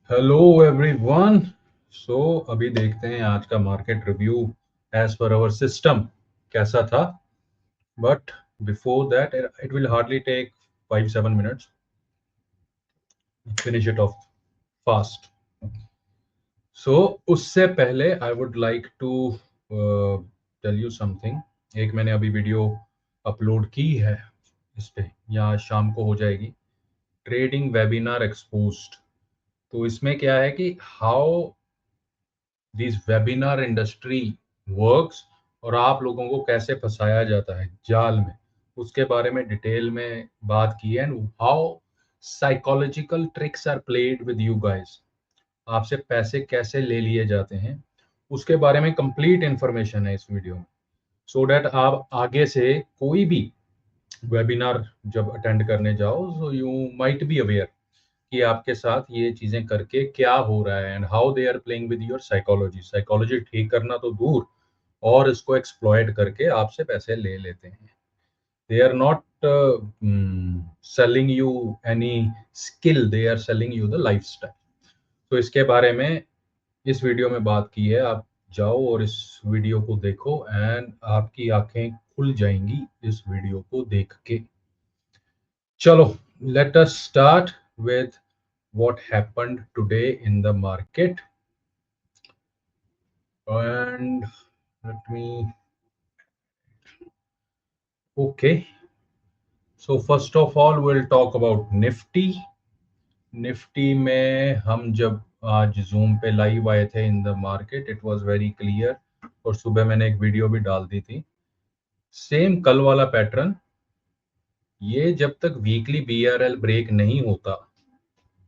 Hello everyone. सो अभी देखते हैं आज का market review as per our system कैसा था। But before that it will hardly take 5-7 minutes, finish it off fast. So उससे पहले I would like to tell you something. एक मैंने अभी वीडियो अपलोड की है इस पे, या शाम को हो जाएगी, ट्रेडिंग वेबिनार एक्सपोज्ड। तो इसमें क्या है कि how this webinar industry works और आप लोगों को कैसे फंसाया जाता है जाल में, उसके बारे में डिटेल में बात की है। And how psychological tricks are played with you guys, आपसे पैसे कैसे ले लिए जाते हैं, उसके बारे में कंप्लीट इंफॉर्मेशन है इस वीडियो में। सो डैट आप आगे से कोई भी वेबिनार जब अटेंड करने जाओ, so you might be aware कि आपके साथ ये चीजें करके क्या हो रहा है and how they are playing with your psychology. Psychology ठीक करना तो दूर, और इसको एक्सप्लॉयट करके आपसे पैसे ले लेते हैं। They are not selling you any skill, they are selling you the life style. तो इसके बारे में इस वीडियो में बात की है। आप जाओ और इस वीडियो को देखो एंड आपकी आंखें खुल जाएंगी इस वीडियो को देख के। चलो, let us start with what happened today in the market. And let me, okay, so first of all we'll talk about Nifty. Nifty में हम जब आज जूम पे लाइव आए थे in the market, it was very clear, और सुबह मैंने एक वीडियो भी डाल दी थी। सेम कल वाला पैटर्न, ये जब तक वीकली बीआरएल ब्रेक नहीं होता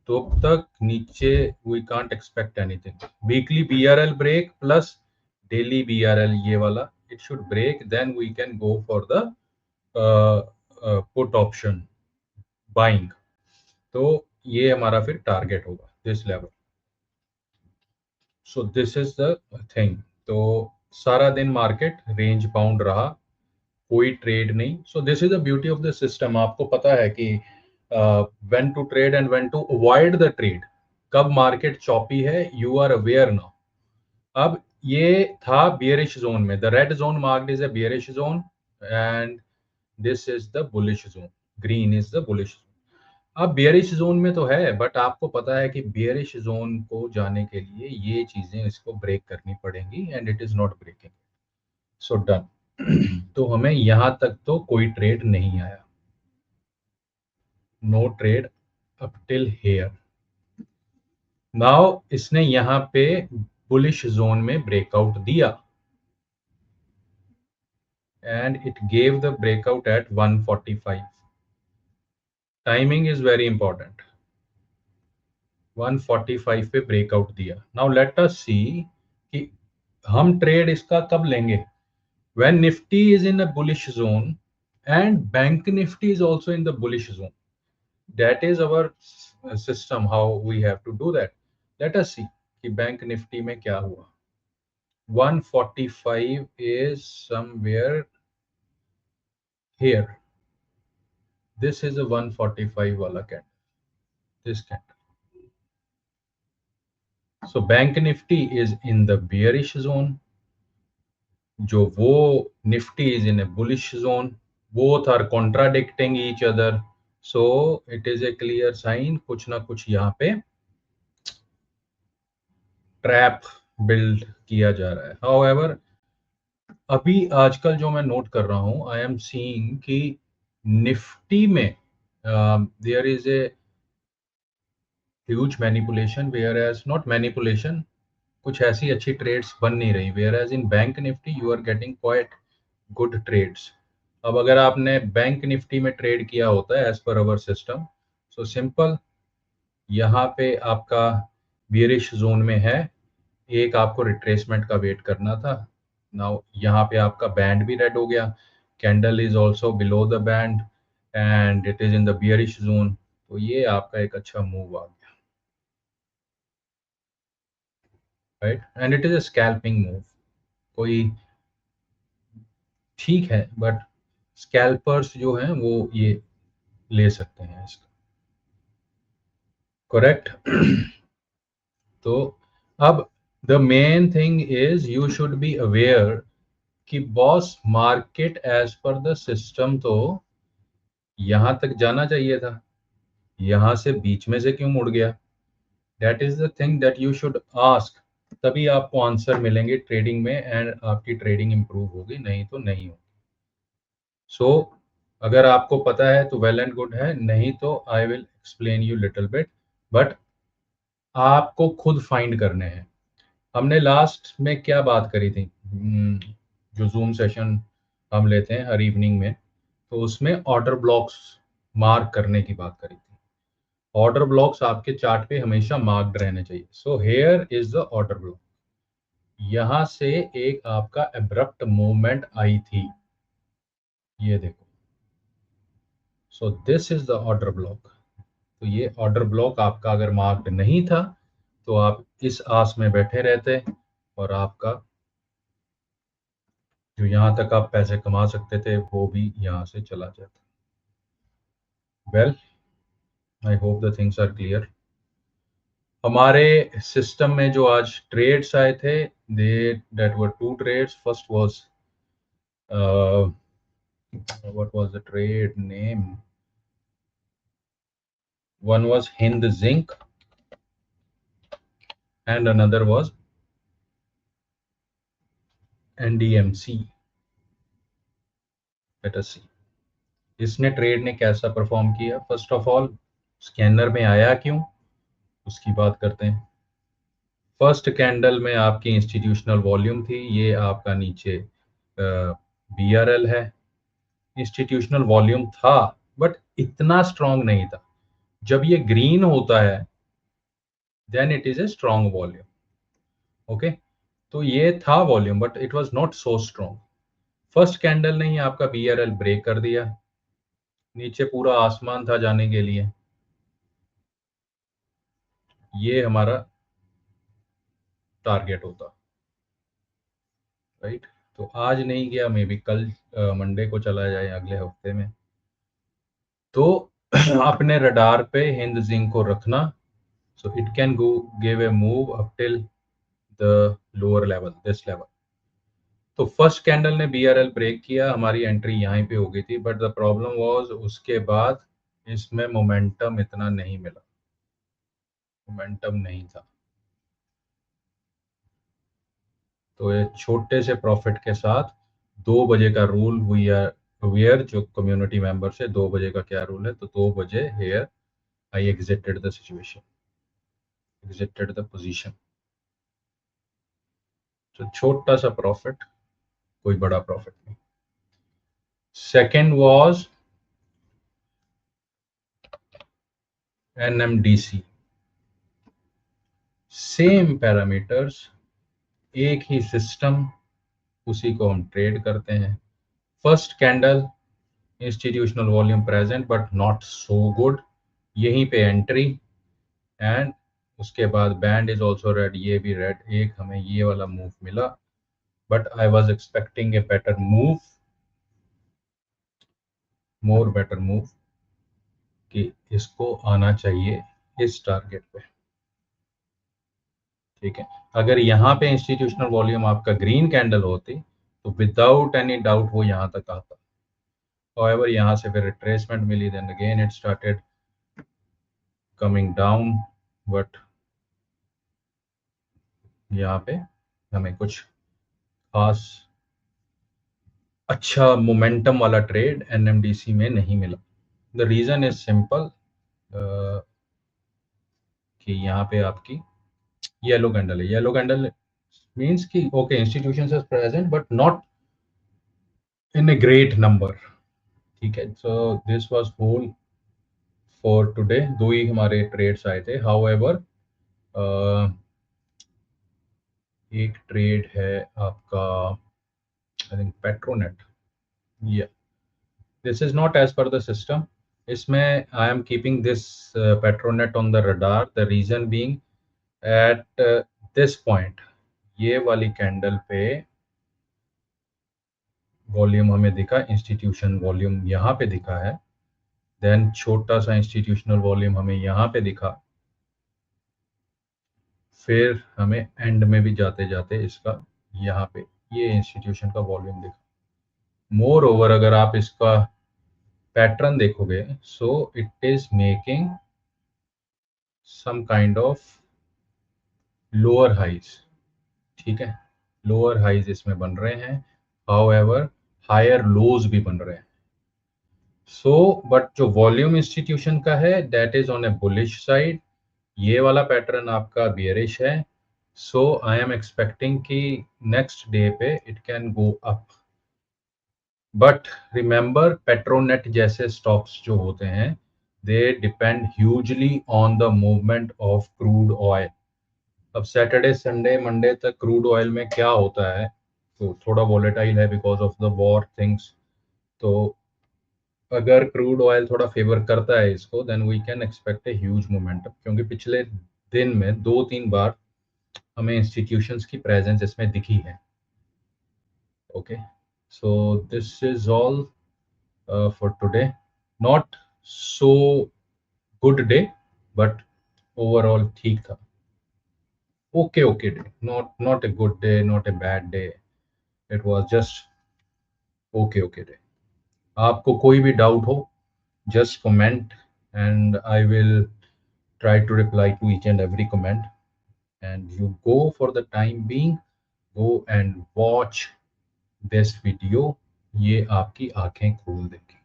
तो तक नीचे we can't expect anything. Weekly BRL break plus daily BRL, ये वाला it should break, then we can go for the put option buying. तो ये हमारा फिर टारगेट होगा this level. So this is the thing. तो सारा दिन मार्केट रेंज बाउंड रहा, कोई ट्रेड नहीं। So this is the beauty of the system. आपको पता है कि when to trade and when to avoid the trade. कब मार्केट चॉपी है, यू आर अवेयर नाउ। अब ये था बियरिश जोन में, the red zone marked is a bearish zone and this is the bullish zone, green is the bullish zone. अब bearish zone में तो है, बट आपको पता है कि बियरिश जोन को जाने के लिए ये चीजें इसको ब्रेक करनी पड़ेंगी and it is not breaking. So done. तो हमें यहां तक तो कोई ट्रेड नहीं आया, no trade up till here. Now इसने यहां पे बुलिश जोन में ब्रेकआउट दिया and it gave the breakout at 145। Timing is very important. 145 पे ब्रेकआउट दिया। नाउ लेट अस सी कि हम ट्रेड इसका कब लेंगे। When Nifty is in a bullish zone and bank Nifty is also in the bullish zone, that is our system, how we have to do that. Let us see कि bank Nifty में क्या हुआ। 145 is somewhere here. This is a 145 वाला candle, this candle. So bank nifty is in the bearish zone, जो वो nifty is in a bullish zone. Both are contradicting each other, so it is a clear sign कुछ ना कुछ यहाँ पे trap build किया जा रहा है। However, अभी आजकल जो मैं नोट कर रहा हूं, आई एम सीइंग कि निफ्टी में there is a huge manipulation, whereas not manipulation, कुछ ऐसी अच्छी ट्रेड्स बन नहीं रही, whereas in bank Nifty you are getting quite good trades. अब अगर आपने बैंक निफ्टी में ट्रेड किया होता है as per our system, so simple, यहाँ पे आपका बियरिश जोन में है, एक आपको रिट्रेसमेंट का वेट करना था। नाउ यहाँ पे आपका बैंड भी रेड हो गया, candle is also below the band and it is in the bearish zone. तो ये आपका एक अच्छा मूव आ गया, right, and it is a scalping move. कोई ठीक है, बट स्कैल्पर्स जो हैं वो ये ले सकते हैं इसका, करेक्ट। तो अब the main thing is you should be aware कि boss market as per the system तो यहां तक जाना चाहिए था, यहां से बीच में से क्यों मुड़ गया? That is the thing that you should ask, तभी आपको आंसर मिलेंगे ट्रेडिंग में एंड आपकी ट्रेडिंग इंप्रूव होगी, नहीं तो नहीं होगी। सो अगर आपको पता है तो वेल एंड गुड है, नहीं तो I will explain you little bit, but आपको खुद फाइंड करने हैं। हमने लास्ट में क्या बात करी थी? जो जूम सेशन हम लेते हैं हर इवनिंग में, तो उसमें ऑर्डर ब्लॉक्स मार्क करने की बात करी थी। ऑर्डर ब्लॉक्स आपके चार्ट पे हमेशा मार्क्ड रहने चाहिए। So here is the order block. यहां से एक आपका एब्रप्ट मूवमेंट आई थी, ये देखो। सो this is the order block. तो ये ऑर्डर ब्लॉक आपका अगर मार्क्ड नहीं था तो आप इस आस में बैठे रहते और आपका जो यहां तक आप पैसे कमा सकते थे वो भी यहां से चला जाता। Well, I hope the things are clear. हमारे सिस्टम में जो आज ट्रेड्स आए थे, they that were two trades. First was what was the trade name? One was Hind Zinc and another was NDMC. Let us see. इसने trade ने कैसा perform किया? फर्स्ट ऑफ ऑल स्कैनर में आया क्यों, उसकी बात करते हैं। फर्स्ट कैंडल में आपकी इंस्टीट्यूशनल वॉल्यूम थी, ये आपका नीचे BRL है। इंस्टीट्यूशनल वॉल्यूम था बट इतना स्ट्रांग नहीं था। जब ये ग्रीन होता है then it is a strong volume. Okay, तो ये था volume but it was not so strong. First candle ने ही आपका BRL ब्रेक कर दिया, नीचे पूरा आसमान था जाने के लिए। ये हमारा टारगेट होता, राइट? तो आज नहीं गया, मे बी कल मंडे को चला जाए, अगले हफ्ते में। तो अपने रडार पे हिंद जिंक को रखना। So it can go give a move up till the lower level, this level. तो फर्स्ट कैंडल ने BRL ब्रेक किया, हमारी एंट्री यहीं पे हो गई थी, बट द प्रॉब्लम वाज उसके बाद इसमें मोमेंटम इतना नहीं मिला, मोमेंटम नहीं था। तो ये छोटे से प्रॉफिट के साथ 2 बजे का रूल वी आर अवेयर, जो कम्युनिटी मेंबर से 2 बजे का क्या रूल है, तो 2 बजे here I exerted the situation, exerted the position. तो छोटा सा प्रॉफिट, कोई बड़ा प्रॉफिट नहीं। Second was NMDC, same parameters, एक ही सिस्टम, उसी को हम ट्रेड करते हैं। First candle institutional volume present but not so good, यहीं पे एंट्री एंड उसके बाद बैंड इज ऑल्सो रेड, ये भी रेड। एक हमें ये वाला मूव मिला but I was expecting a better move, more better move, कि इसको आना चाहिए इस टारगेट पे। ठीक है, अगर यहाँ पे इंस्टीट्यूशनल वॉल्यूम आपका ग्रीन कैंडल होती तो विदाउट एनी डाउट वो यहाँ तक आता। However, यहाँ से फिर रिट्रेसमेंट मिली, then again it started coming down, but यहाँ पे हमें कुछ खास अच्छा मोमेंटम वाला ट्रेड NMDC में नहीं मिला। द रीजन इज सिंपल कि यहाँ पे आपकी येलो कैंडल है। येलो कैंडल मीन्स कि okay institution is present but not in a great number. ठीक है, so this was whole for today. दो ही हमारे ट्रेड्स आए थे। हाउएवर एक ट्रेड है आपका, आई थिंक पेट्रोनेट। या this is not as per the system. इसमें I am keeping this Petronet on the radar, the reason being at this point, ये वाली कैंडल पे वॉल्यूम हमें दिखा, इंस्टीट्यूशन वॉल्यूम यहाँ पे दिखा है, देन छोटा सा इंस्टीट्यूशनल वॉल्यूम हमें यहाँ पे दिखा, फिर हमें एंड में भी जाते जाते इसका यहाँ पे ये इंस्टीट्यूशन का वॉल्यूम दिखा। मोर ओवर अगर आप इसका पैटर्न देखोगे, so it is making some kind of lower highs, ठीक है, लोअर हाइज इसमें बन रहे हैं, हाउएवर हायर लोज भी बन रहे हैं। सो बट जो वॉल्यूम इंस्टीट्यूशन का है that is on A bullish side, ये वाला पैटर्न आपका बियरिश है। सो आई एम एक्सपेक्टिंग कि नेक्स्ट डे पे it can go up, but remember Petronet जैसे स्टॉक्स जो होते हैं they depend hugely on the movement of crude oil. अब सैटरडे संडे मंडे तक क्रूड ऑयल में क्या होता है, तो थोड़ा वॉलेटाइल है because of the war things. तो अगर क्रूड ऑयल थोड़ा फेवर करता है इसको then we can expect a huge momentum, क्योंकि पिछले दिन में 2-3 बार हमें इंस्टीट्यूशंस की प्रेजेंस इसमें दिखी है। Okay, so this is all for today. Not so good day but overall ठीक था। Okay okay day, not a good day, not a bad day, it was just okay okay day. आपको कोई भी doubt हो just comment and I will try to reply to each and every comment, and you go for the time being, go and watch this video, ये आपकी आंखें खोल देगी।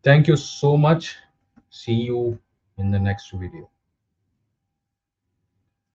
Thank you so much, see you in the next video।